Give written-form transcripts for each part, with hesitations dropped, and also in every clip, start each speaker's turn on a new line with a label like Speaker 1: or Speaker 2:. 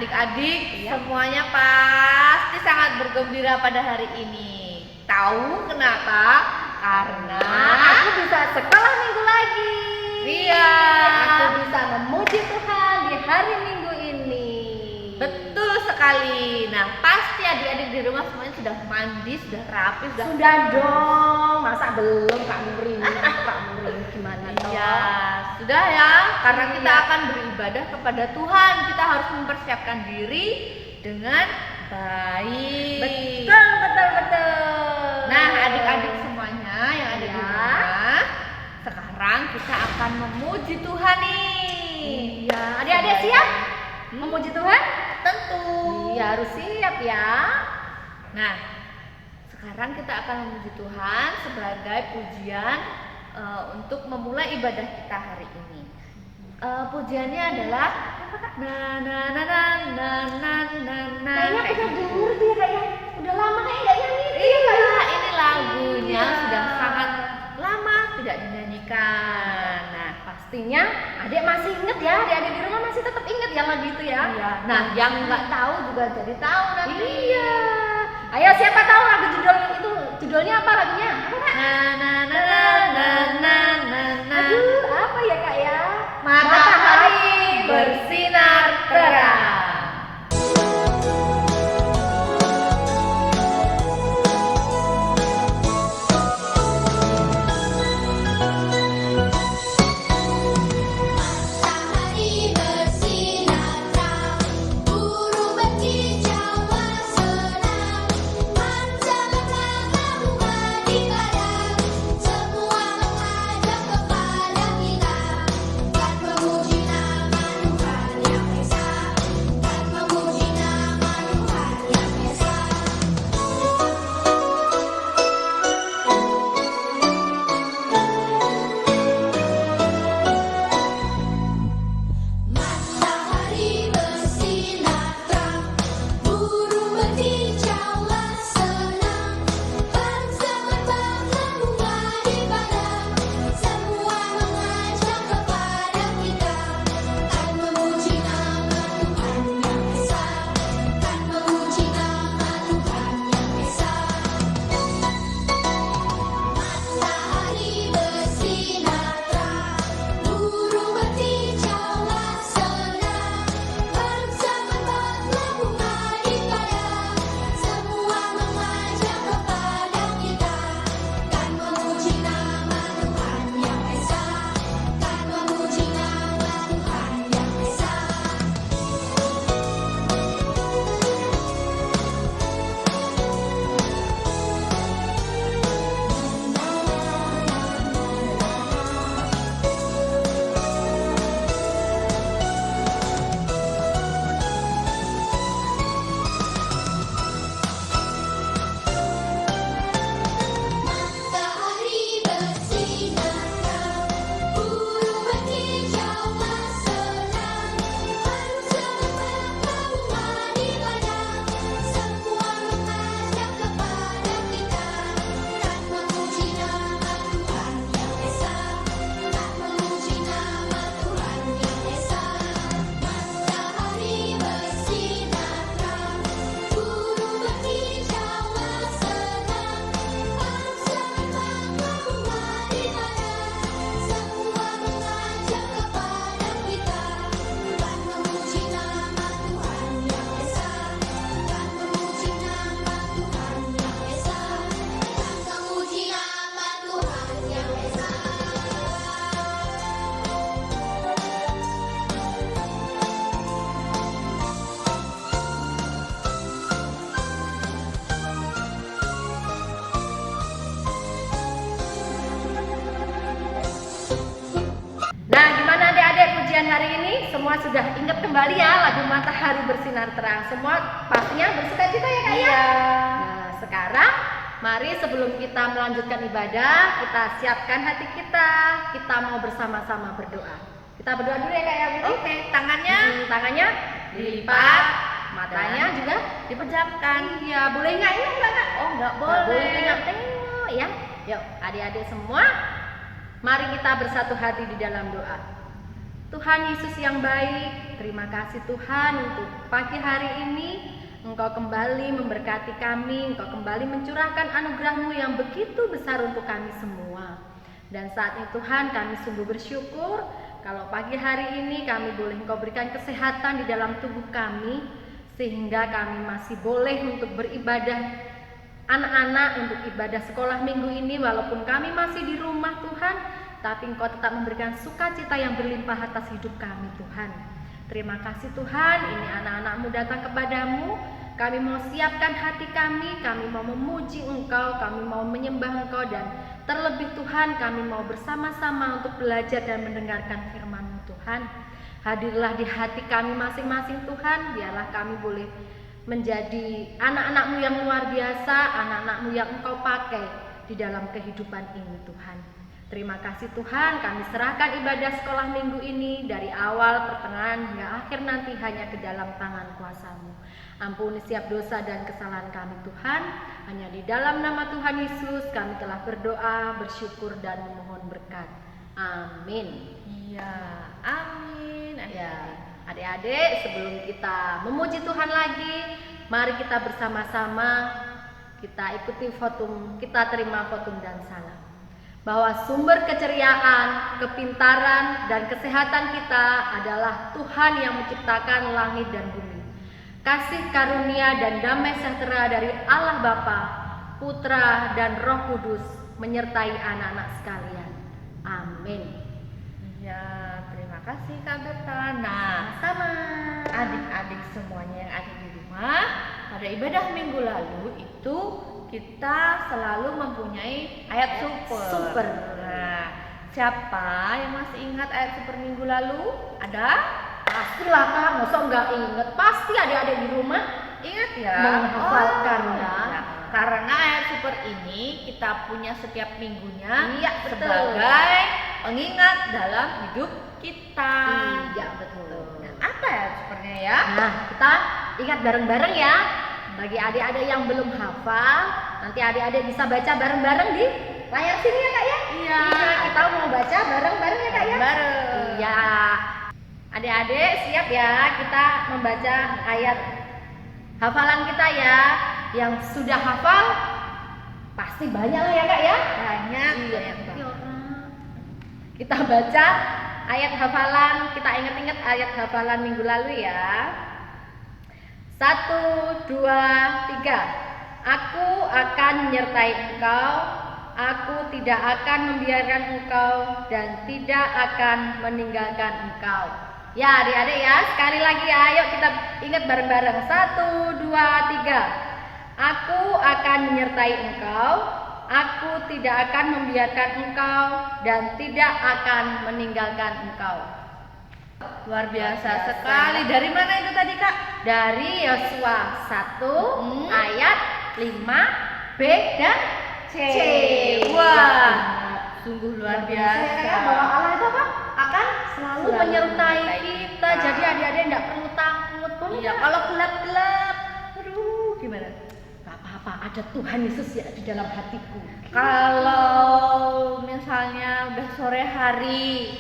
Speaker 1: adik-adik semuanya pasti sangat bergembira pada hari ini. Tahu kenapa? Karena
Speaker 2: aku bisa sekolah minggu lagi.
Speaker 1: Iya,
Speaker 2: aku bisa memuji Tuhan di hari Minggu ini.
Speaker 1: Betul sekali. Nah, pasti adik-adik di rumah semuanya sudah mandi, sudah rapi,
Speaker 2: sudah dong. Masa belum Kak Nurin? Kak Nurin gimana toh?
Speaker 1: Iya, sudah ya. Karena kita akan beribadah kepada Tuhan, kita harus mempersiapkan diri dengan baik.
Speaker 2: Betul.
Speaker 1: Nah, adik-adik semuanya yang ada di rumah, sekarang kita akan memuji Tuhan nih.
Speaker 2: Iya, adik-adik siap memuji Tuhan?
Speaker 1: Tentu.
Speaker 2: Iya, harus siap ya.
Speaker 1: Nah, sekarang kita akan memuji Tuhan sebagai pujian untuk memulai ibadah kita hari ini. Pujiannya adalah na na na na na na na na.
Speaker 2: Kayaknya udah denger tuh ya, kayak udah lama kayak nggak nyanyi.
Speaker 1: Iya, ini lagunya sudah sangat lama tidak dinyanyikan. Nah,
Speaker 2: pastinya adik masih inget ya, adik-adik di rumah masih tetap inget yang lagu itu ya.
Speaker 1: iya. Nah, yang nggak tahu juga jadi tahu nanti.
Speaker 2: Iya. Ayo, siapa tahu lagu judulnya apa lagunya? Apa Kak?
Speaker 1: Na na na na na na na.
Speaker 2: Aduh, apa ya Kak ya?
Speaker 1: Matahari bersinar terang.
Speaker 2: Hari ini semua sudah ingat kembali ya lagu Matahari Bersinar Terang. Semua pastinya bersuka cita ya Kak ya? Nah, sekarang mari sebelum kita melanjutkan ibadah, kita siapkan hati kita. Kita mau bersama-sama berdoa. Kita berdoa dulu ya Kak ya.
Speaker 1: Oke, tangannya
Speaker 2: dilipat, matanya juga
Speaker 1: dipejamkan.
Speaker 2: Iya, boleh nggak Kak?
Speaker 1: Oh, nggak boleh.
Speaker 2: Boleh tengok-tengok ya. Yuk, adik-adik semua, mari kita bersatu hati di dalam doa. Tuhan Yesus yang baik, Terima kasih Tuhan untuk pagi hari ini. Engkau kembali memberkati kami, Engkau kembali mencurahkan anugerah-Mu yang begitu besar untuk kami semua. Dan saat ini Tuhan, kami sungguh bersyukur kalau pagi hari ini kami boleh Engkau berikan kesehatan di dalam tubuh kami, sehingga kami masih boleh untuk beribadah anak-anak, untuk ibadah sekolah minggu ini. Walaupun kami masih di rumah Tuhan, tapi Engkau tetap memberikan sukacita yang berlimpah atas hidup kami Tuhan. Terima kasih Tuhan, ini anak-anak-Mu datang kepadamu. Kami mau siapkan hati kami mau memuji Engkau, kami mau menyembah Engkau, dan terlebih Tuhan kami mau bersama-sama untuk belajar dan mendengarkan firman-Mu Tuhan. Hadirlah di hati kami masing-masing Tuhan, biarlah kami boleh menjadi anak-anak-Mu yang luar biasa, anak-anak-Mu yang Engkau pakai di dalam kehidupan ini Tuhan. Terima kasih Tuhan, kami serahkan ibadah sekolah minggu ini dari awal, pertengahan, hingga akhir nanti hanya ke dalam tangan kuasa-Mu. Ampuni setiap dosa dan kesalahan kami Tuhan. Hanya di dalam nama Tuhan Yesus kami telah berdoa, bersyukur, dan memohon berkat. Amin.
Speaker 1: Iya, amin.
Speaker 2: Ya, adik-adik, sebelum kita memuji Tuhan lagi, mari kita bersama-sama kita ikuti votum, kita terima votum dan salam. Bahwa sumber keceriaan, kepintaran, dan kesehatan kita adalah Tuhan yang menciptakan langit dan bumi. Kasih karunia dan damai sejahtera dari Allah Bapa, Putra, dan Roh Kudus menyertai anak-anak sekalian. Amin.
Speaker 1: Ya, terima kasih Kak Berta. Nah,
Speaker 2: Sama
Speaker 1: adik-adik semuanya yang ada di rumah, pada ibadah minggu lalu itu kita selalu mempunyai ayat super. Nah, siapa yang masih ingat ayat super minggu lalu? Ada?
Speaker 2: pastilah Kak, masa nggak inget? Pasti adik-adik di rumah
Speaker 1: Ingat ya?
Speaker 2: menghafalkan ya.
Speaker 1: Nah, karena ayat super ini kita punya setiap minggunya
Speaker 2: Iya, betul.
Speaker 1: sebagai pengingat dalam hidup kita.
Speaker 2: Iya, betul.
Speaker 1: Nah, apa ya supernya ya?
Speaker 2: Nah, kita ingat bareng-bareng ya. Bagi adik-adik yang belum hafal, nanti adik-adik bisa baca bareng-bareng di layar sini ya Kak ya.
Speaker 1: Iya.
Speaker 2: Kita mau baca bareng-bareng ya Kak ya.
Speaker 1: Bareng.
Speaker 2: Iya. Adik-adik siap ya, kita membaca ayat hafalan kita ya. Yang sudah hafal pasti banyak lah ya Kak ya.
Speaker 1: Banyak,
Speaker 2: Iya.
Speaker 1: banyak banget.
Speaker 2: Kita baca ayat hafalan, kita ingat-ingat ayat hafalan minggu lalu ya. 1, 2, 3. Aku akan menyertai engkau, aku tidak akan membiarkan engkau, dan tidak akan meninggalkan engkau. Ya adik-adik ya, sekali lagi ya, ayo kita ingat bareng-bareng. 1, 2, 3. Aku akan menyertai engkau, aku tidak akan membiarkan engkau, dan tidak akan meninggalkan engkau.
Speaker 1: Luar biasa
Speaker 2: Luar biasa.
Speaker 1: sekali. Dari mana itu tadi Kak?
Speaker 2: Dari Yosua 1 ayat 5, B dan C.
Speaker 1: Wah, sungguh luar biasa.
Speaker 2: Ya, bahwa Allah itu apa? Akan selalu menyertai
Speaker 1: menyertai
Speaker 2: kita.
Speaker 1: kita.
Speaker 2: Jadi adik-adik enggak perlu takut. Boleh
Speaker 1: Iya,
Speaker 2: nggak?
Speaker 1: kalau gelap-gelap, aduh, gimana?
Speaker 2: Nggak apa-apa, ada Tuhan Yesus ya di dalam hatiku.
Speaker 1: Kalau misalnya udah sore hari,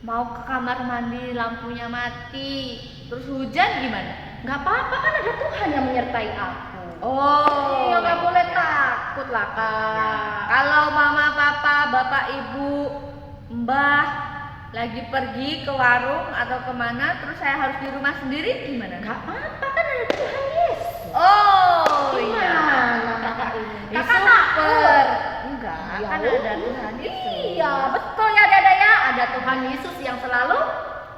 Speaker 1: mau ke kamar mandi, lampunya mati, terus hujan gimana?
Speaker 2: Nggak apa-apa, kan ada Tuhan yang menyertai aku.
Speaker 1: Oh,
Speaker 2: Iya, nggak boleh takut lah Kak.
Speaker 1: Kalau mama, papa, bapak, ibu, mbah lagi pergi ke warung atau kemana, terus saya harus di rumah sendiri, gimana?
Speaker 2: Nggak apa-apa, kan ada Tuhan Yesus.
Speaker 1: Oh, iya.
Speaker 2: Gimana kakak ini?
Speaker 1: Ih,
Speaker 2: Kakak
Speaker 1: super.
Speaker 2: takut?
Speaker 1: Enggak,
Speaker 2: Ya
Speaker 1: kan
Speaker 2: udah.
Speaker 1: ada Tuhan Yesus.
Speaker 2: Iya, betul ya Dada ya. Ada Tuhan Yesus yang selalu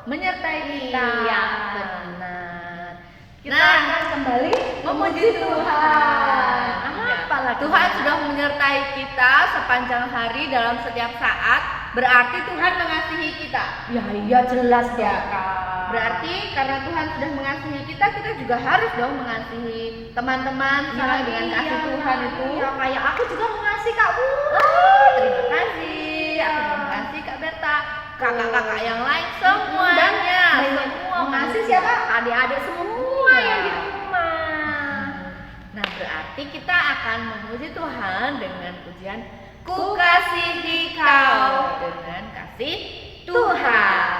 Speaker 1: Menyertai kita.
Speaker 2: Iya, benar. Kita
Speaker 1: Nah,
Speaker 2: akan kembali
Speaker 1: memuji Tuhan.
Speaker 2: Apa lagi?
Speaker 1: Tuhan sudah menyertai kita sepanjang hari dalam setiap saat. Berarti Tuhan mengasihi kita.
Speaker 2: Ya iya jelas ya Kak.
Speaker 1: Berarti karena Tuhan sudah mengasihi kita, kita juga harus dong mengasihi teman-teman sama dengan kasih Tuhan itu.
Speaker 2: Ya kayak aku juga mengasihi Kak Bu.
Speaker 1: Terima kasih. Aku juga mengasihi Kak Berta, kakak-kakak yang lain
Speaker 2: Dan
Speaker 1: semuanya.
Speaker 2: semua mengasihi siapa? Adik-adik semua
Speaker 1: Iya.
Speaker 2: yang di rumah.
Speaker 1: Nah, berarti kita akan memuji Tuhan dengan pujian Ku kasihi kau dengan kasih Tuhan.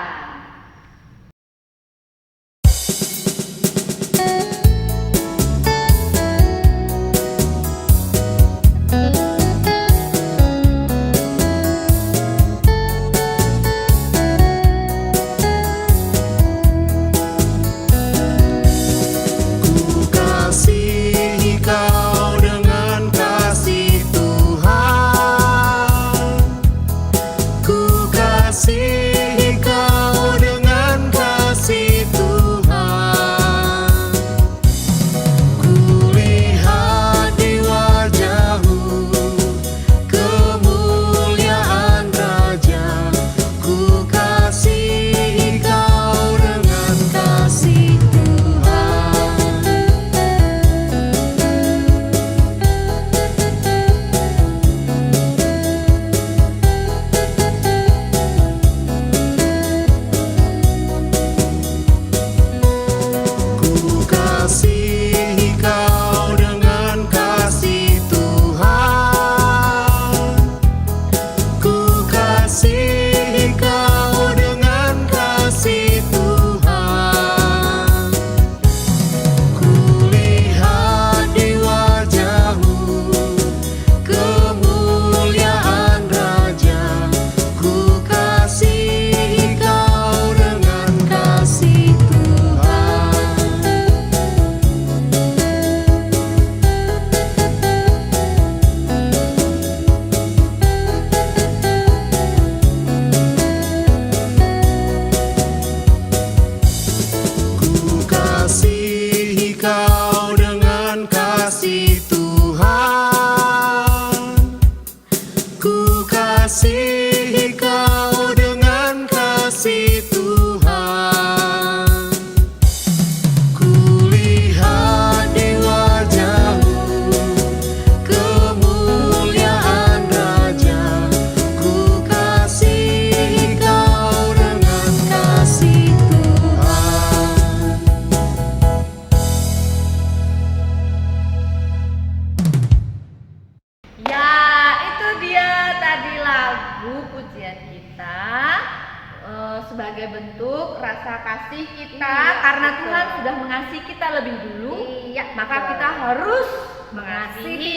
Speaker 1: Karena Tuhan sudah mengasihi kita lebih dulu,
Speaker 2: Iya,
Speaker 1: maka
Speaker 2: betul.
Speaker 1: kita harus
Speaker 2: Mengasihi
Speaker 1: mengasihi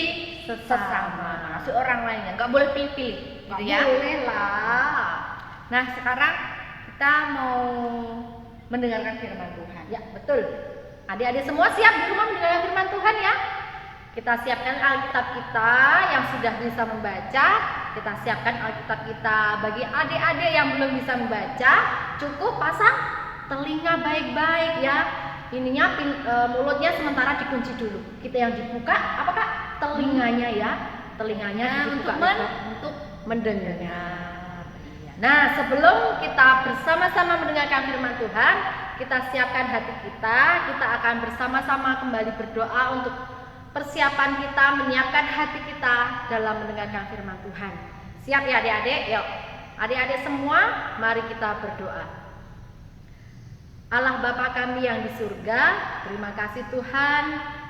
Speaker 2: sesama.
Speaker 1: sesama, mengasihi orang lainnya. Nggak boleh pilih-pilih, gitu
Speaker 2: Nggak
Speaker 1: ya.
Speaker 2: boleh lah.
Speaker 1: Nah, sekarang kita mau mendengarkan firman Tuhan.
Speaker 2: Ya, betul. Adik-adik semua siap di rumah mendengarkan firman Tuhan ya? Kita siapkan Alkitab kita yang sudah bisa membaca. Kita siapkan Alkitab kita. Bagi adik-adik yang belum bisa membaca, cukup pasang telinga baik-baik ya. Ininya mulutnya sementara dikunci dulu. Kita yang dibuka, apa Kak? Telinganya ya. Telinganya dibuka untuk mendengar. Nah, sebelum kita bersama-sama mendengarkan firman Tuhan, kita siapkan hati kita. Kita akan bersama-sama kembali berdoa untuk persiapan kita, menyiapkan hati kita dalam mendengarkan firman Tuhan. Siap ya adik-adik? Yuk, adik-adik semua, mari kita berdoa. Allah Bapa kami yang di surga, terima kasih Tuhan,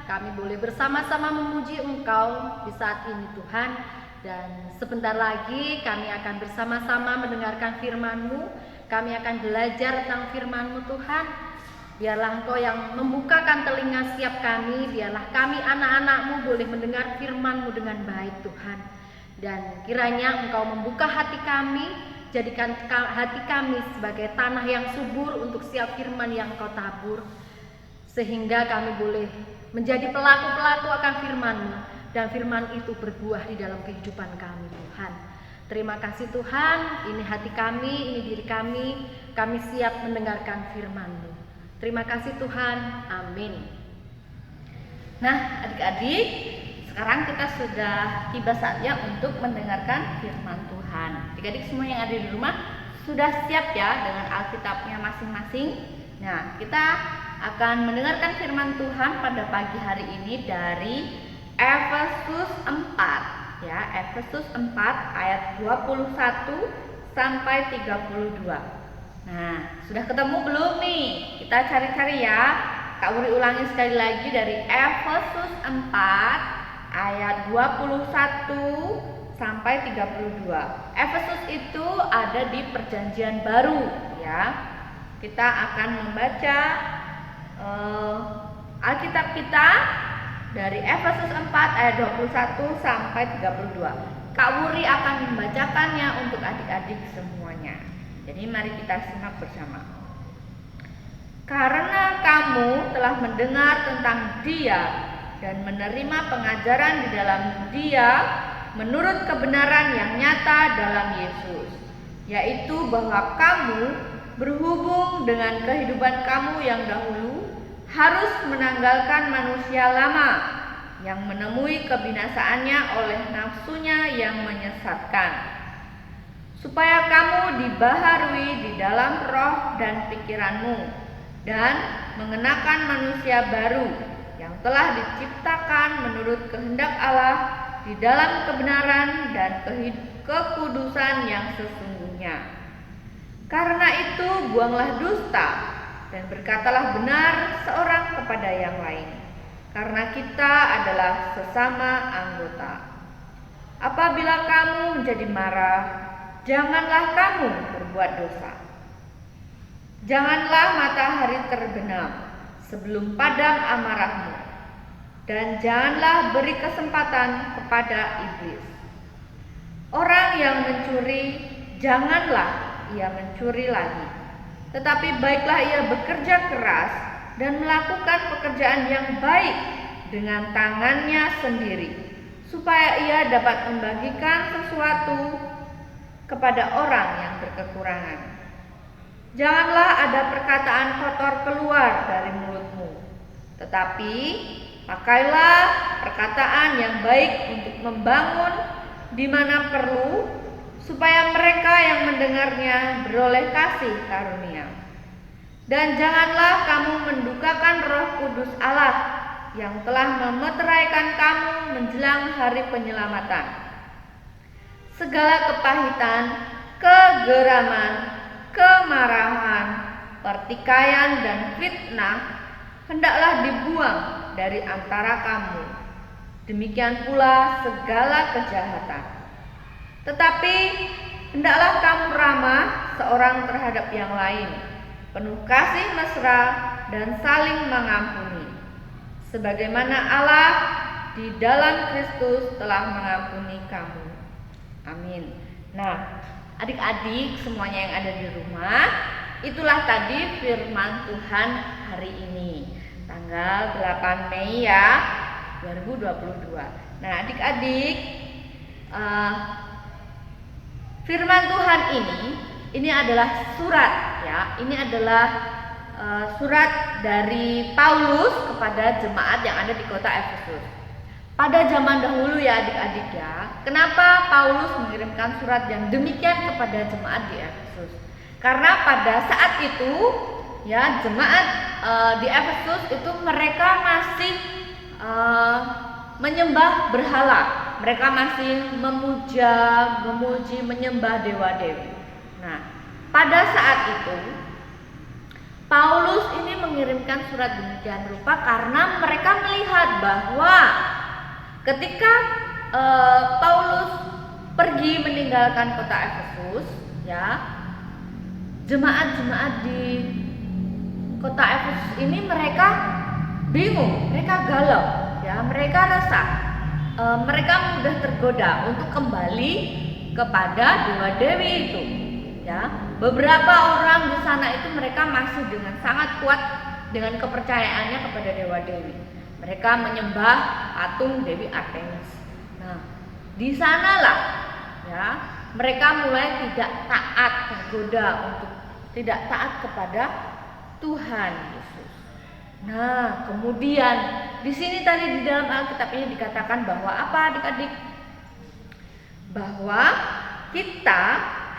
Speaker 2: kami boleh bersama-sama memuji Engkau di saat ini Tuhan. Dan sebentar lagi kami akan bersama-sama mendengarkan firman-Mu. Kami akan belajar tentang firman-Mu Tuhan. Biarlah Engkau yang membukakan telinga setiap kami. Biarlah kami anak-anak-Mu boleh mendengar firman-Mu dengan baik Tuhan. Dan kiranya Engkau membuka hati kami. Jadikan hati kami sebagai tanah yang subur untuk setiap firman yang Engkau tabur. Sehingga kami boleh menjadi pelaku-pelaku akan firman-Mu. Dan firman itu berbuah di dalam kehidupan kami Tuhan. Terima kasih Tuhan, ini hati kami, ini diri kami siap mendengarkan firman-Mu. Terima kasih Tuhan, amin.
Speaker 1: Nah, adik-adik, sekarang kita sudah tiba saatnya untuk mendengarkan firman Tuhan. Adik-adik semua yang ada di rumah sudah siap ya dengan Alkitabnya masing-masing. Nah, kita akan mendengarkan firman Tuhan pada pagi hari ini dari Efesus 4 ya, Efesus 4 ayat 21 sampai 32. Nah, sudah ketemu belum nih? Kita cari-cari ya. Kak Wuri ulangi sekali lagi dari Efesus 4 ayat 21 sampai 32. Efesus itu ada di Perjanjian Baru ya. Kita akan membaca Alkitab kita dari Efesus 4 ayat 21 sampai 32. Kak Wuri akan membacakannya untuk adik-adik semuanya. Jadi mari kita simak bersama. Karena kamu telah mendengar tentang Dia dan menerima pengajaran di dalam Dia menurut kebenaran yang nyata dalam Yesus, yaitu bahwa kamu berhubung dengan kehidupan kamu yang dahulu harus menanggalkan manusia lama yang menemui kebinasaannya oleh nafsunya yang menyesatkan, supaya kamu dibaharui di dalam roh dan pikiranmu dan mengenakan manusia baru yang telah diciptakan menurut kehendak Allah di dalam kebenaran dan kekudusan yang sesungguhnya. Karena itu buanglah dusta dan berkatalah benar seorang kepada yang lain, karena kita adalah sesama anggota. Apabila kamu menjadi marah, janganlah kamu berbuat dosa. Janganlah matahari terbenam sebelum padam amarahmu, dan janganlah beri kesempatan kepada iblis. Orang yang mencuri, janganlah ia mencuri lagi, tetapi baiklah ia bekerja keras dan melakukan pekerjaan yang baik dengan tangannya sendiri, supaya ia dapat membagikan sesuatu kepada orang yang berkekurangan. Janganlah ada perkataan kotor keluar dari mulutmu, tetapi pakailah perkataan yang baik untuk membangun di mana perlu, supaya mereka yang mendengarnya beroleh kasih karunia. Dan janganlah kamu mendukakan Roh Kudus Allah yang telah memeteraikan kamu menjelang hari penyelamatan. Segala kepahitan, kegeraman, kemarahan, pertikaian dan fitnah hendaklah dibuang dari antara kamu. Demikian pula segala kejahatan. Tetapi hendaklah kamu ramah seorang terhadap yang lain, penuh kasih mesra dan saling mengampuni, sebagaimana Allah di dalam Kristus telah mengampuni kamu. Amin. Nah, adik-adik semuanya yang ada di rumah, itulah tadi firman Tuhan hari ini, tanggal 8 Mei ya, 2022. Nah, adik-adik, firman Tuhan ini adalah surat ya. Ini adalah surat dari Paulus kepada jemaat yang ada di kota Efesus. Pada zaman dahulu ya adik-adik ya, kenapa Paulus mengirimkan surat yang demikian kepada jemaat di Efesus? Karena pada saat itu ya jemaat di Efesus itu mereka masih menyembah berhala. Mereka masih memuja, memuji, menyembah dewa-dewi. Nah, pada saat itu Paulus ini mengirimkan surat demikian rupa karena mereka melihat bahwa ketika Paulus pergi meninggalkan kota Efesus, ya, jemaat-jemaat di kota Efesus ini mereka bingung, mereka galau, ya, mereka resah, mereka mudah tergoda untuk kembali kepada dewa-dewi itu, ya. Beberapa orang di sana itu mereka masih dengan sangat kuat dengan kepercayaannya kepada dewa-dewi. Mereka menyembah patung Dewi Artemis. Nah, di sanalah ya mereka mulai tidak taat, tergoda untuk tidak taat kepada Tuhan Yesus. Nah, kemudian di sini tadi di dalam Alkitab ini dikatakan bahwa apa adik-adik? Bahwa kita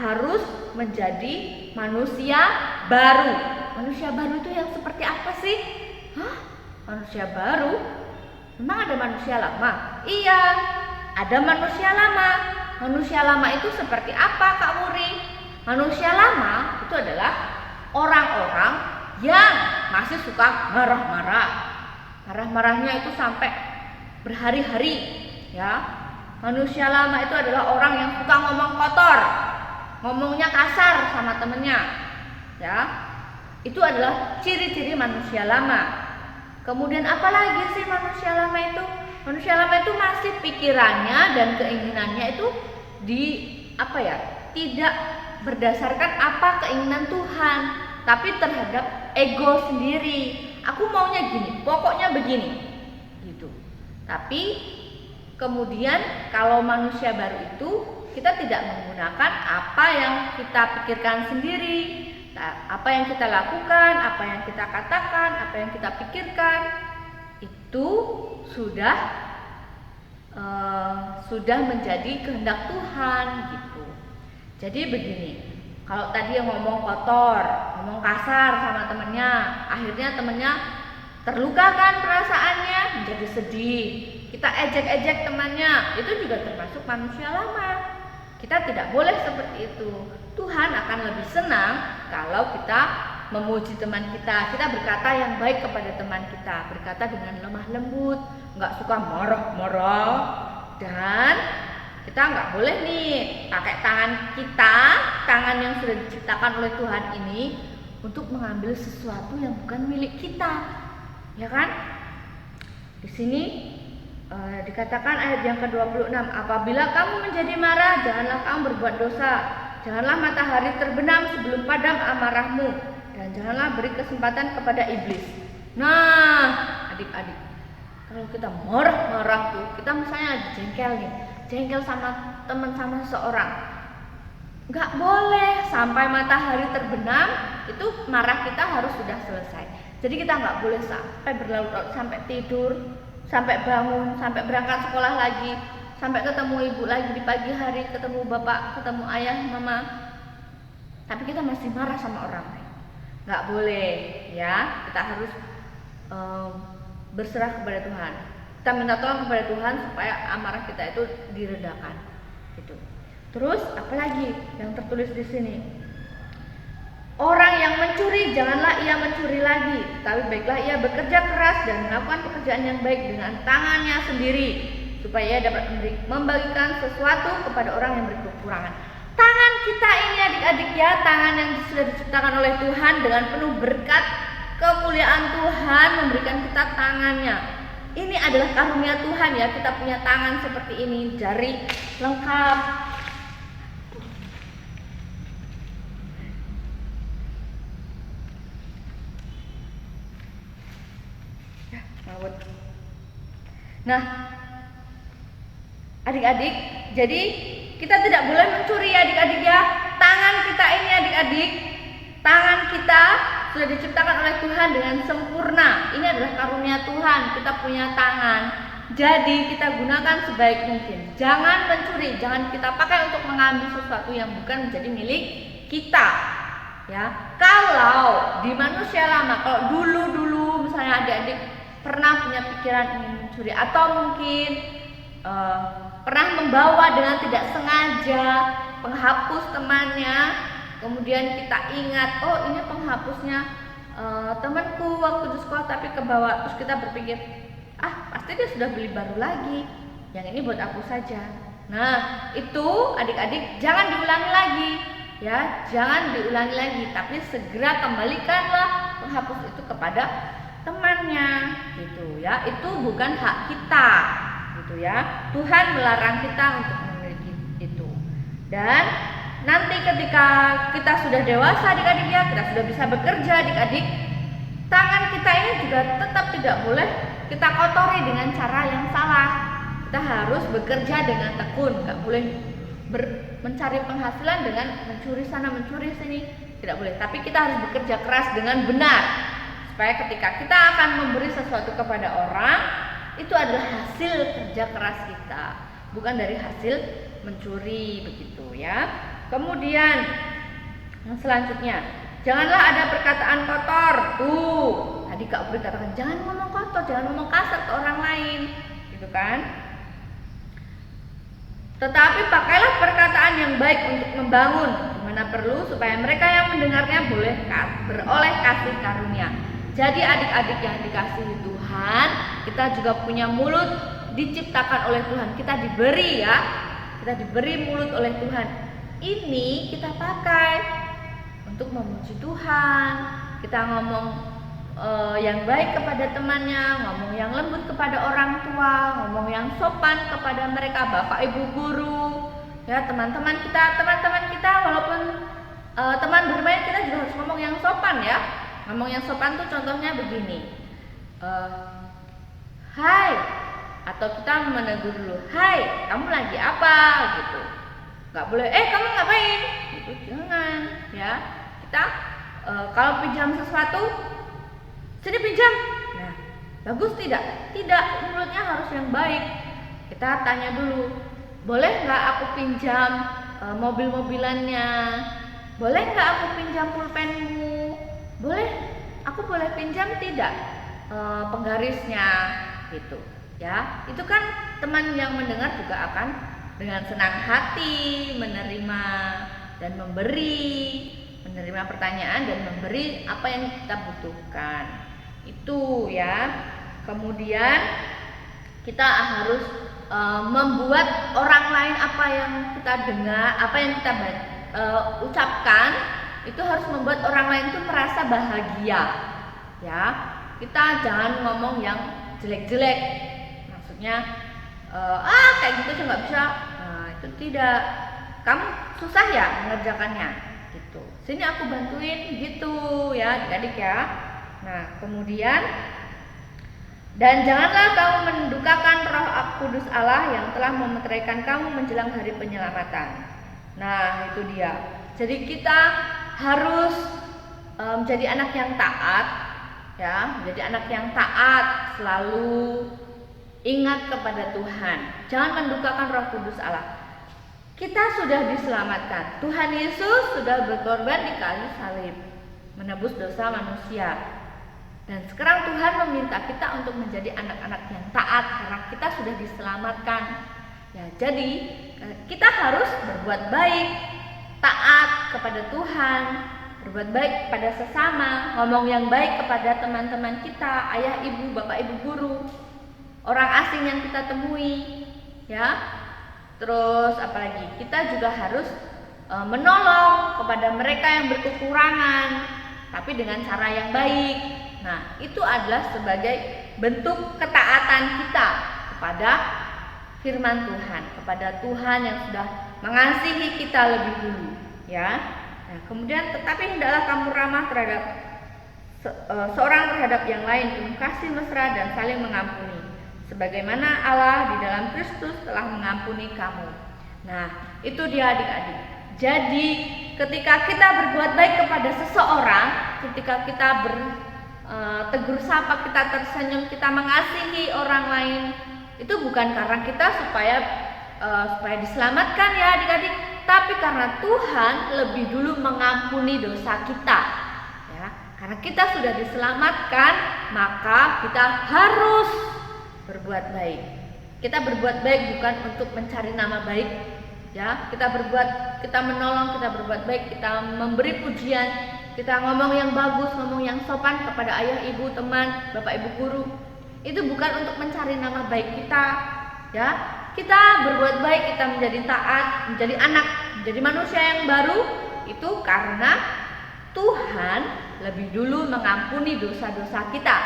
Speaker 1: harus menjadi manusia baru. Manusia baru itu yang seperti apa sih? Hah? Manusia baru? Memang ada manusia lama? Iya, ada manusia lama. Manusia lama itu seperti apa Kak Muri? Manusia lama itu adalah orang-orang yang masih suka marah-marah. Marah-marahnya itu sampai berhari-hari, ya. Manusia lama itu adalah orang yang suka ngomong kotor, ngomongnya kasar sama temennya, ya. Itu adalah ciri-ciri manusia lama. Kemudian apa lagi sih manusia lama itu? Manusia lama itu masih pikirannya dan keinginannya itu tidak berdasarkan apa keinginan Tuhan, tapi terhadap ego sendiri. Aku maunya gini, pokoknya begini, gitu. Tapi kemudian kalau manusia baru itu kita tidak menggunakan apa yang kita pikirkan sendiri, apa yang kita lakukan, apa yang kita katakan, apa yang kita pikirkan itu sudah menjadi kehendak Tuhan gitu. Jadi begini, kalau tadi yang ngomong kotor, ngomong kasar sama temennya, akhirnya temennya terluka kan perasaannya, menjadi sedih. Kita ejek-ejek temannya, itu juga termasuk manusia lama. Kita tidak boleh seperti itu. Tuhan akan lebih senang kalau kita memuji teman kita berkata yang baik kepada teman kita, berkata dengan lemah lembut, nggak suka marah-marah, dan kita nggak boleh nih pakai tangan yang sudah diciptakan oleh Tuhan ini untuk mengambil sesuatu yang bukan milik kita, ya kan? Di sini dikatakan ayat yang ke-26, apabila kamu menjadi marah, janganlah kamu berbuat dosa, janganlah matahari terbenam sebelum padam amarahmu, dan janganlah beri kesempatan kepada iblis. Nah, adik-adik, kalau kita marah-marah tuh, kita misalnya jengkel sama teman, sama seseorang, nggak boleh sampai matahari terbenam, itu marah kita harus sudah selesai. Jadi kita nggak boleh sampai berlarut-larut, sampai tidur, sampai bangun, sampai berangkat sekolah lagi, sampai ketemu ibu lagi di pagi hari, ketemu bapak, ketemu ayah, mama, tapi kita masih marah sama orang lain. Nggak boleh, ya. Kita harus berserah kepada Tuhan. Kita minta tolong kepada Tuhan supaya amarah kita itu diredakan. Gitu. Terus apalagi yang tertulis di sini? Orang yang mencuri, janganlah ia mencuri lagi, tapi baiklah ia bekerja keras dan melakukan pekerjaan yang baik dengan tangannya sendiri, supaya ia dapat membagikan sesuatu kepada orang yang berkekurangan. Tangan kita ini adik-adik ya, tangan yang sudah diciptakan oleh Tuhan dengan penuh berkat, kemuliaan Tuhan memberikan kita tangannya. Ini adalah karunia Tuhan ya, kita punya tangan seperti ini, jari lengkap. Nah, adik-adik, jadi kita tidak boleh mencuri ya adik-adik ya. Tangan kita ini adik-adik, tangan kita sudah diciptakan oleh Tuhan dengan sempurna. Ini adalah karunia Tuhan, kita punya tangan. Jadi kita gunakan sebaik mungkin. Jangan mencuri, jangan kita pakai untuk mengambil sesuatu yang bukan menjadi milik kita. Ya, kalau di manusia lama, kalau dulu misalnya adik-adik pernah punya pikiran ingin mencuri atau mungkin pernah membawa dengan tidak sengaja penghapus temannya, kemudian kita ingat, oh ini penghapusnya temanku waktu di sekolah tapi kebawa, terus kita berpikir, pasti dia sudah beli baru lagi, yang ini buat aku saja. Nah, itu adik-adik jangan diulangi lagi ya, jangan diulangi lagi, tapi segera kembalikanlah penghapus itu kepada temannya gitu ya. Itu bukan hak kita gitu ya. Tuhan melarang kita untuk memiliki itu. Dan nanti ketika kita sudah dewasa adik-adik ya, kita sudah bisa bekerja adik-adik, tangan kita ini juga tetap tidak boleh kita kotori dengan cara yang salah. Kita harus bekerja dengan tekun, nggak boleh mencari penghasilan dengan mencuri sana mencuri sini, tidak boleh. Tapi kita harus bekerja keras dengan benar, supaya ketika kita akan memberi sesuatu kepada orang, itu adalah hasil kerja keras kita, bukan dari hasil mencuri begitu ya. Kemudian yang selanjutnya, janganlah ada perkataan kotor. Tuh, tadi Kak Bri katakan jangan ngomong kotor, jangan ngomong kasar ke orang lain, gitu kan? Tetapi pakailah perkataan yang baik untuk membangun, di mana perlu, supaya mereka yang mendengarnya boleh beroleh kasih karunia. Jadi adik-adik yang dikasihi Tuhan, kita juga punya mulut diciptakan oleh Tuhan. Kita diberi ya, kita diberi mulut oleh Tuhan. Ini kita pakai untuk memuji Tuhan. Kita ngomong yang baik kepada temannya, ngomong yang lembut kepada orang tua, ngomong yang sopan kepada mereka, bapak ibu guru, ya teman-teman kita, walaupun teman bermain kita juga harus ngomong yang sopan ya. Ngomong yang sopan tuh contohnya begini, hai, atau kita menegur dulu, hai, kamu lagi apa gitu. Nggak boleh, kamu ngapain? Gitu, jangan ya. Kita kalau pinjam sesuatu, sini pinjam. Nah, bagus tidak? Tidak, mulutnya harus yang baik. Kita tanya dulu, boleh nggak aku pinjam mobil-mobilannya? Boleh nggak aku pinjam pulpenmu? Boleh, aku boleh pinjam tidak penggarisnya? Gitu ya. Itu kan teman yang mendengar juga akan dengan senang hati menerima dan memberi, menerima pertanyaan dan memberi apa yang kita butuhkan. Itu ya. Kemudian kita harus membuat orang lain apa yang kita dengar, apa yang kita ucapkan, itu harus membuat orang lain itu merasa bahagia. Ya, kita jangan ngomong yang jelek-jelek. Maksudnya kayak gitu aja nggak bisa. Nah, itu tidak. Kamu susah ya mengerjakannya. Gitu. Sini aku bantuin gitu ya, adik-adik ya. Nah, kemudian dan janganlah kamu mendukakan Roh Kudus Allah yang telah memeteraikan kamu menjelang hari penyelamatan. Nah, itu dia. Jadi kita harus menjadi anak yang taat ya, menjadi anak yang taat, selalu ingat kepada Tuhan. Jangan mendukakan Roh Kudus Allah. Kita sudah diselamatkan. Tuhan Yesus sudah berkorban di kayu salib, menebus dosa manusia. Dan sekarang Tuhan meminta kita untuk menjadi anak-anak yang taat karena kita sudah diselamatkan. Ya, jadi kita harus berbuat baik, taat kepada Tuhan, berbuat baik kepada sesama, ngomong yang baik kepada teman-teman kita, ayah, ibu, bapak, ibu guru, orang asing yang kita temui, ya. Terus apalagi kita juga harus menolong kepada mereka yang berkekurangan, tapi dengan cara yang baik. Nah, itu adalah sebagai bentuk ketaatan kita kepada firman Tuhan, kepada Tuhan yang sudah mengasihi kita lebih dulu, ya. Nah, kemudian tetapi hendaklah kamu ramah terhadap seorang terhadap yang lain, penuh kasih mesra dan saling mengampuni, sebagaimana Allah di dalam Kristus telah mengampuni kamu. Nah, itu dia adik-adik. Jadi, ketika kita berbuat baik kepada seseorang, ketika kita tegur sapa, kita tersenyum, kita mengasihi orang lain, itu bukan karena kita supaya diselamatkan ya adik-adik, tapi karena Tuhan lebih dulu mengampuni dosa kita. Ya, karena kita sudah diselamatkan, maka kita harus berbuat baik. Kita berbuat baik bukan untuk mencari nama baik, ya. Kita menolong, kita berbuat baik, kita memberi pujian, kita ngomong yang bagus, ngomong yang sopan kepada ayah, ibu, teman, bapak, ibu guru. Itu bukan untuk mencari nama baik kita, ya. Kita berbuat baik, kita menjadi taat, menjadi anak, menjadi manusia yang baru, itu karena Tuhan lebih dulu mengampuni dosa-dosa kita.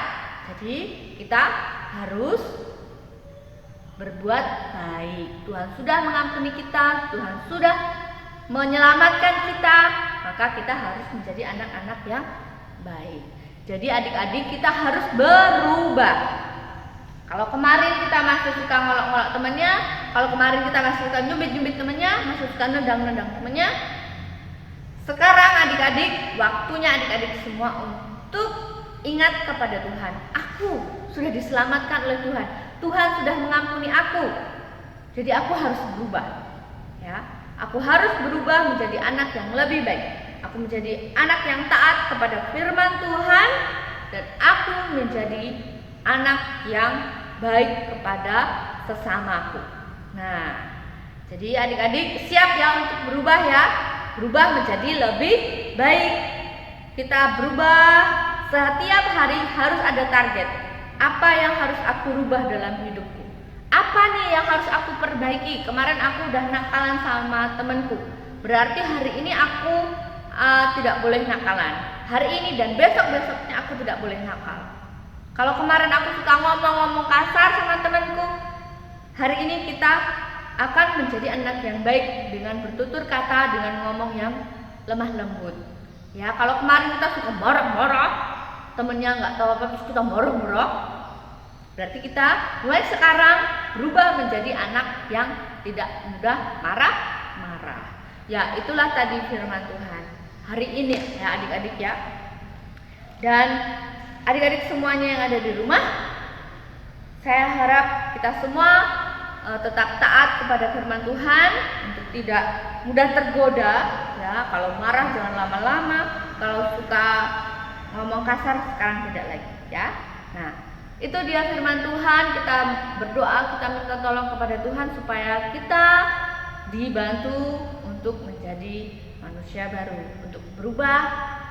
Speaker 1: Jadi kita harus berbuat baik. Tuhan sudah mengampuni kita, Tuhan sudah menyelamatkan kita, maka kita harus menjadi anak-anak yang baik. Jadi adik-adik, kita harus berubah. Kalau kemarin kita masih suka ngolok-ngolok temannya, kalau kemarin kita masih suka nyubit-nyubit temannya, masih suka nendang-nendang temannya, sekarang adik-adik, waktunya adik-adik semua untuk ingat kepada Tuhan. Aku sudah diselamatkan oleh Tuhan. Tuhan sudah mengampuni aku. Jadi aku harus berubah. Ya, aku harus berubah menjadi anak yang lebih baik. Aku menjadi anak yang taat kepada firman Tuhan, dan aku menjadi anak yang baik kepada sesamaku. Nah, jadi adik-adik siap ya untuk berubah ya. Berubah menjadi lebih baik. Kita berubah setiap hari, harus ada target. Apa yang harus aku rubah dalam hidupku? Apa nih yang harus aku perbaiki? Kemarin aku udah nakalan sama temanku. Berarti hari ini aku tidak boleh nakalan. Hari ini dan besok-besoknya aku tidak boleh nakal. Kalau kemarin aku suka ngomong-ngomong kasar sama temanku, hari ini kita akan menjadi anak yang baik dengan bertutur kata, dengan ngomong yang lemah lembut. Ya, kalau kemarin kita suka marah-marah, temennya nggak tahu apa, terus kita marah-marah, berarti kita mulai sekarang berubah menjadi anak yang tidak mudah marah-marah. Ya, itulah tadi firman Tuhan hari ini ya adik-adik ya. Dan adik-adik semuanya yang ada di rumah, saya harap kita semua tetap taat kepada firman Tuhan untuk tidak mudah tergoda ya. Kalau marah jangan lama-lama, kalau suka ngomong kasar sekarang tidak lagi ya. Nah, itu dia firman Tuhan. Kita berdoa, kita minta tolong kepada Tuhan supaya kita dibantu untuk menjadi manusia baru, untuk berubah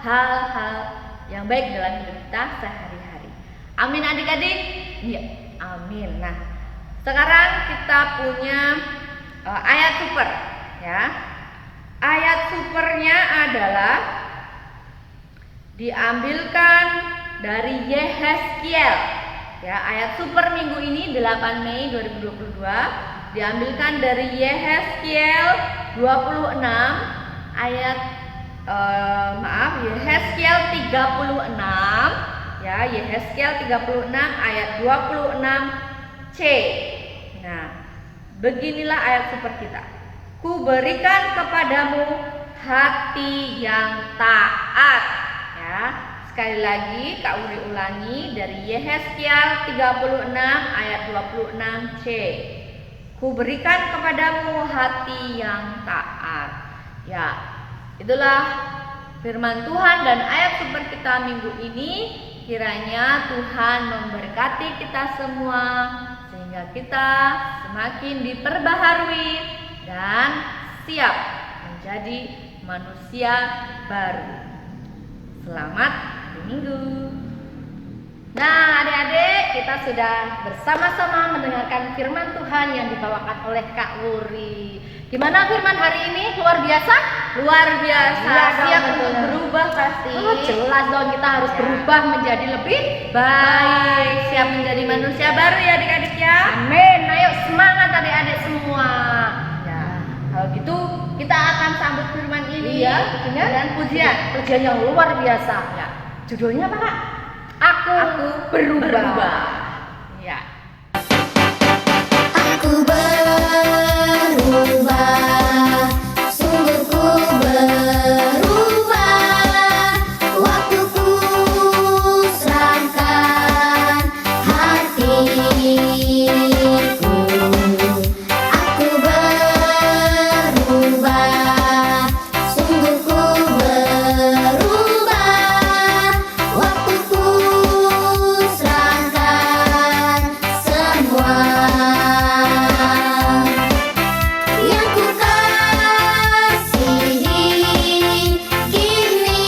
Speaker 1: hal-hal yang baik dalam hidup kita sehari-hari. Amin adik-adik? Ya, amin. Nah, sekarang kita punya ayat super ya. Ayat supernya adalah diambilkan dari Yehezkiel. Ya, ayat super minggu ini 8 Mei 2022 diambilkan dari Yehezkiel 26 ayat Yehezkiel 36 ya, Yehezkiel 36 ayat 26C. Nah, beginilah ayat super kita. Ku berikan kepadamu hati yang taat. Ya, sekali lagi Kak Uri ulangi dari Yehezkiel 36 ayat 26C. Ku berikan kepadamu hati yang taat. Ya, itulah firman Tuhan dan ayat super kita minggu ini. Kiranya Tuhan memberkati kita semua sehingga kita semakin diperbaharui dan siap menjadi manusia baru. Selamat hari Minggu. Nah, adik-adik,
Speaker 2: kita sudah bersama-sama mendengarkan firman Tuhan yang dibawakan oleh Kak Wuri. Gimana firman hari ini? Luar biasa?
Speaker 1: Luar biasa.
Speaker 2: Iya,
Speaker 1: Siap
Speaker 2: dong,
Speaker 1: untuk
Speaker 2: betul.
Speaker 1: berubah pasti.
Speaker 2: Oh, jelas dong, kita harus
Speaker 1: Ya.
Speaker 2: berubah menjadi lebih
Speaker 1: Baik, siap menjadi manusia baru ya adik-adik ya.
Speaker 2: Amin. Ayo semangat adik-adik semua.
Speaker 1: Ya.
Speaker 2: Kalau gitu kita akan sambut firman ini
Speaker 1: Iya,
Speaker 2: dengan pujian yang luar biasa.
Speaker 1: Ya.
Speaker 2: Judulnya apa, Kak? Aku berubah.
Speaker 1: Ya.
Speaker 3: Aku berubah, sungguh ku berubah. Waktuku serahkan hatiku. Aku berubah, sungguh ku berubah. Waktuku serahkan semua. Yang ku kasihi kini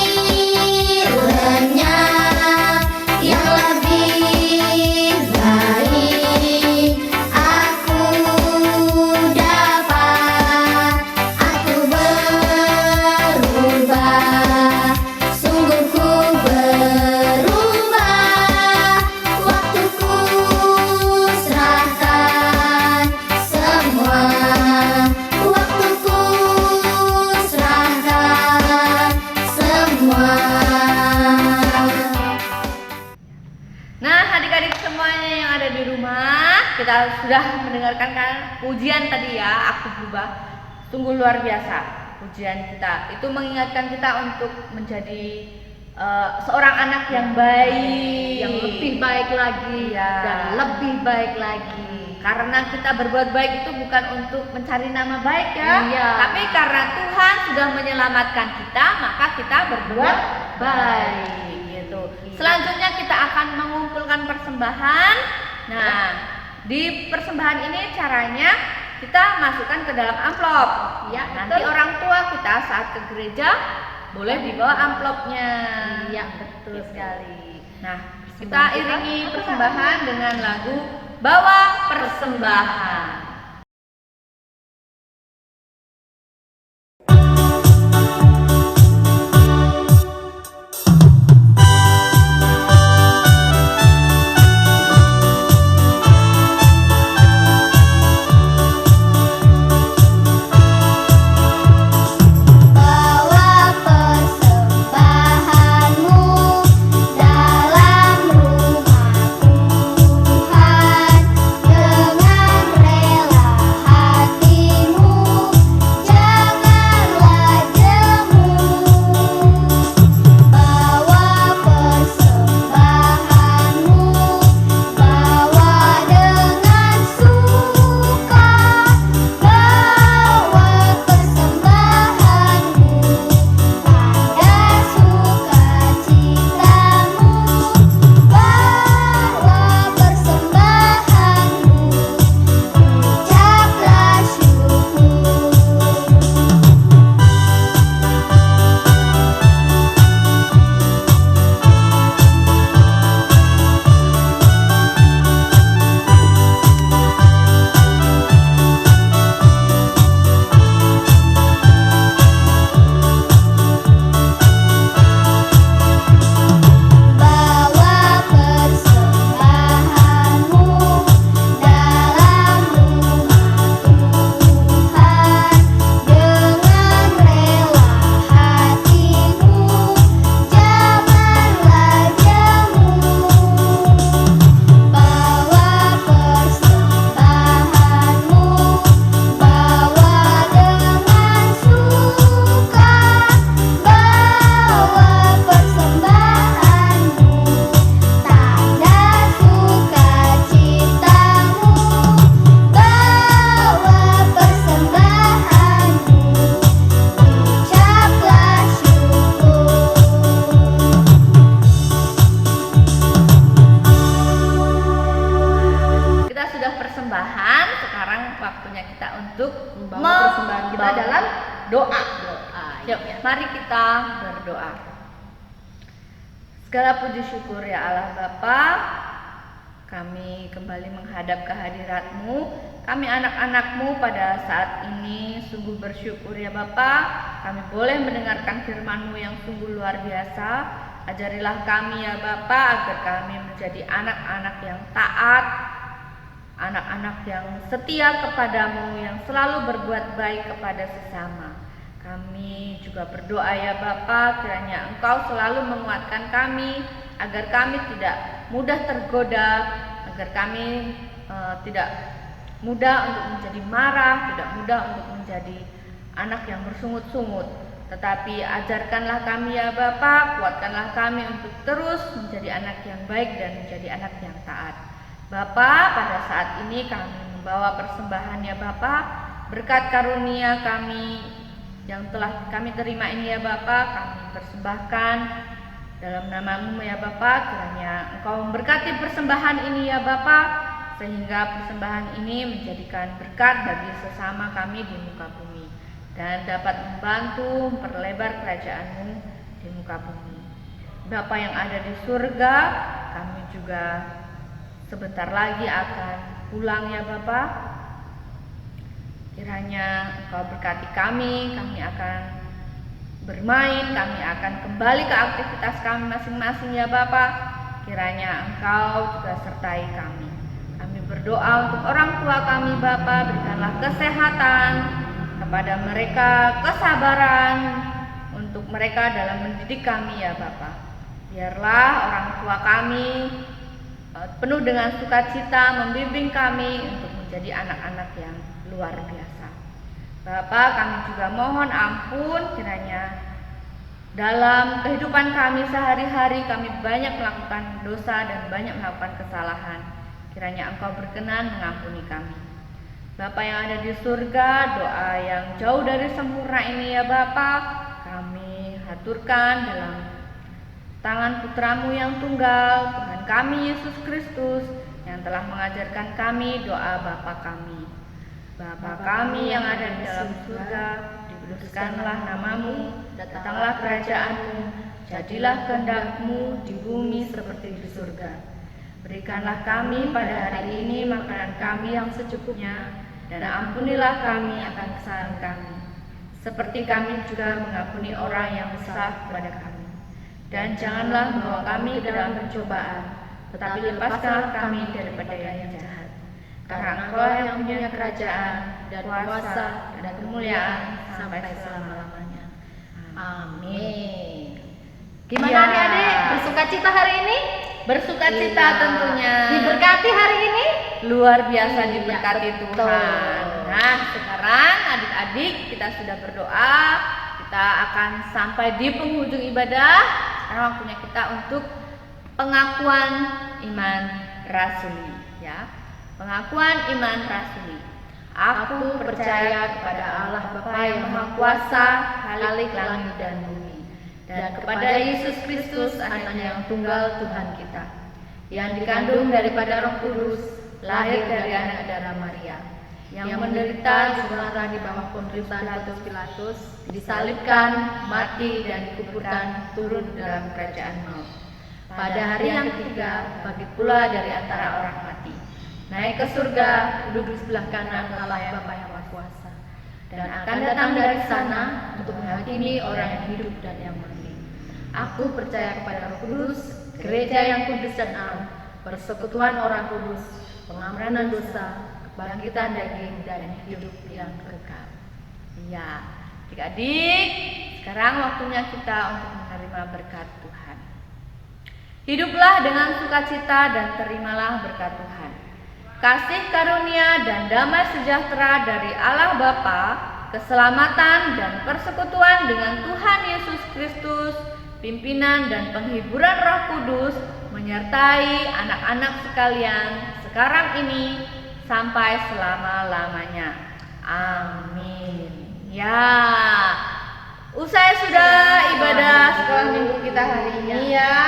Speaker 3: lenyap, yang lebih baik aku dapat. Aku berubah, sungguh ku berubah. Waktuku serahkan semua. Waktuku serahkan semua.
Speaker 1: Nah, adik-adik semuanya yang ada di rumah, kita sudah mendengarkan kan pujian tadi ya, aku berubah. Sungguh luar biasa pujian kita. Itu mengingatkan kita untuk menjadi seorang anak yang baik,
Speaker 2: Yang lebih baik lagi
Speaker 1: Iya.
Speaker 2: dan lebih baik lagi.
Speaker 1: Karena kita berbuat baik itu bukan untuk mencari nama baik ya,
Speaker 2: Iya.
Speaker 1: tapi karena Tuhan sudah menyelamatkan kita, maka kita berbuat baik gitu. Selanjutnya kita akan mengumpulkan persembahan. Nah, di persembahan ini caranya kita masukkan ke dalam amplop.
Speaker 2: Ya,
Speaker 1: Nanti
Speaker 2: betul.
Speaker 1: orang tua kita saat ke gereja boleh dibawa amplopnya.
Speaker 2: Iya, betul
Speaker 1: Gitu.
Speaker 2: sekali.
Speaker 1: Nah, kita
Speaker 2: Persembahan kita
Speaker 1: iringi
Speaker 2: apa,
Speaker 1: persembahan dengan lagu Bawa Persembahan.
Speaker 3: Bawa persembahanmu dalam rumah Tuhan dengan rela hatimu, janganlah jemu. Bawa persembahanmu, bawa dengan suka, bawa persembahanmu, tanda sukacitamu, bawa persembahanmu, ucaplah syukur. Bawa persembahanmu dalam rumah Tuhan dengan rela hatimu, janganlah jemu. Bawa persembahanmu, bawa dengan suka, bawa persembahanmu, tanda sukacitamu, bawa persembahanmu, ucaplah syukur.
Speaker 1: Kita sudah persembahan, sekarang waktunya kita untuk
Speaker 2: Membawa persembahan kita dalam
Speaker 1: doa.
Speaker 2: Yuk,
Speaker 1: Yuk, mari kita berdoa. Segala puji syukur ya Allah Bapa, kami kembali menghadap kehadirat-Mu. Kami anak-anak-Mu pada saat ini sungguh bersyukur ya Bapa, kami boleh mendengarkan firman-Mu yang sungguh luar biasa. Ajarilah kami ya Bapa agar kami menjadi anak-anak yang taat, anak-anak yang setia kepadamu, yang selalu berbuat baik kepada sesama. Kami juga berdoa ya Bapa, kiranya Engkau selalu menguatkan kami, agar kami tidak mudah tergoda, agar kami tidak mudah untuk menjadi marah, tidak mudah untuk menjadi anak yang bersungut-sungut. Tetapi ajarkanlah kami ya Bapa, kuatkanlah kami untuk terus menjadi anak yang baik dan menjadi anak yang taat. Bapa, pada saat ini kami membawa persembahan ya Bapa, berkat karunia kami yang telah kami terima ini ya Bapa, kami persembahkan dalam nama-Mu ya Bapa. Kiranya Engkau memberkati persembahan ini ya Bapa, sehingga persembahan ini menjadikan berkat bagi sesama kami di muka bumi dan dapat membantu memperlebar kerajaan-Mu di muka bumi. Bapa yang ada di surga, kami juga sebentar lagi akan pulang ya Bapa. Kiranya Engkau berkati kami akan bermain, kami akan kembali ke aktivitas kami masing-masing ya Bapa. Kiranya Engkau juga sertai kami. Kami berdoa untuk orang tua kami Bapa, berikanlah kesehatan kepada mereka, kesabaran untuk mereka dalam mendidik kami ya Bapa. Biarlah orang tua kami penuh dengan sukacita membimbing kami untuk menjadi anak-anak yang luar biasa. Bapa, kami juga mohon ampun kiranya dalam kehidupan kami sehari-hari kami banyak melakukan dosa dan banyak melakukan kesalahan. Kiranya Engkau berkenan mengampuni kami. Bapa yang ada di surga, doa yang jauh dari sempurna ini ya Bapa, kami haturkan dalam tangan putra-Mu yang tunggal, Tuhan kami Yesus Kristus, yang telah mengajarkan kami doa Bapa kami. Bapa kami yang ada di dalam surga, dikuduskanlah nama-Mu, datanglah kerajaan-Mu, jadilah kehendak-Mu di bumi seperti di surga. Berikanlah kami pada hari ini makanan kami yang secukupnya, dan ampunilah kami akan kesalahan kami, seperti kami juga mengampuni orang yang bersalah kepada kami. Dan janganlah membawa kami ke dalam pencobaan, tetapi lepaskanlah kami daripada yang jahat. Karena Engkau yang punya kerajaan dan kuasa dan kemuliaan sampai selama-lamanya.
Speaker 2: Amin. Gimana
Speaker 1: Ya.
Speaker 2: adik-adik? Bersukacita hari ini?
Speaker 1: Bersukacita
Speaker 2: Iya.
Speaker 1: tentunya.
Speaker 2: Diberkati hari ini?
Speaker 1: Luar biasa
Speaker 2: Iya,
Speaker 1: diberkati
Speaker 2: betul.
Speaker 1: Tuhan. Nah, sekarang adik-adik kita sudah berdoa, kita akan sampai di penghujung ibadah. Sekarang waktunya kita untuk pengakuan iman rasuli ya. Pengakuan iman rasuli. Aku percaya kepada Allah Bapa yang Maha Kuasa, Khalik langit dan bumi, dan kepada Yesus Kristus anaknya yang tunggal Tuhan kita, yang dikandung daripada Roh Kudus, lahir dari anak darah Maria, yang menderita sengsara di bawah Pontius Pilatus, disalibkan, mati dan dikuburkan, turun dalam kerajaan maut. Pada hari yang ketiga, bangkit pula dari antara orang mati, naik ke surga, duduk di sebelah kanan Allah Bapa yang Maha Kuasa, dan akan datang dari sana untuk menghakimi orang yang hidup dan yang mati. Aku percaya kepada Roh Kudus, gereja yang kudus dan am, persekutuan orang kudus, pengampunan dosa, kebangkitan daging dan hidup yang kekal. Ya, adik-adik, sekarang waktunya kita untuk menerima berkat Tuhan. Hiduplah dengan sukacita dan terimalah berkat Tuhan. Kasih karunia dan damai sejahtera dari Allah Bapa, keselamatan dan persekutuan dengan Tuhan Yesus Kristus, pimpinan dan penghiburan Roh Kudus menyertai anak-anak sekalian sekarang ini sampai selama-lamanya. Amin. Ya, usai sudah ibadah sekolah minggu kita hari ini ya.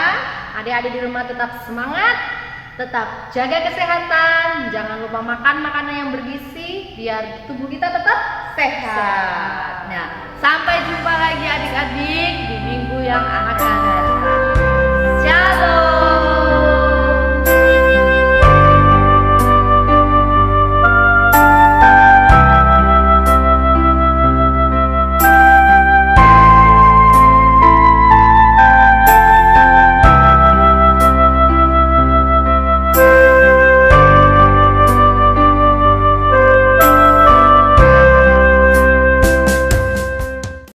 Speaker 2: Adik-adik di rumah tetap semangat, tetap jaga kesehatan, jangan lupa makan makanan yang bergizi biar tubuh kita tetap
Speaker 1: Sehat. Nah, sampai jumpa lagi adik-adik di minggu yang akan datang.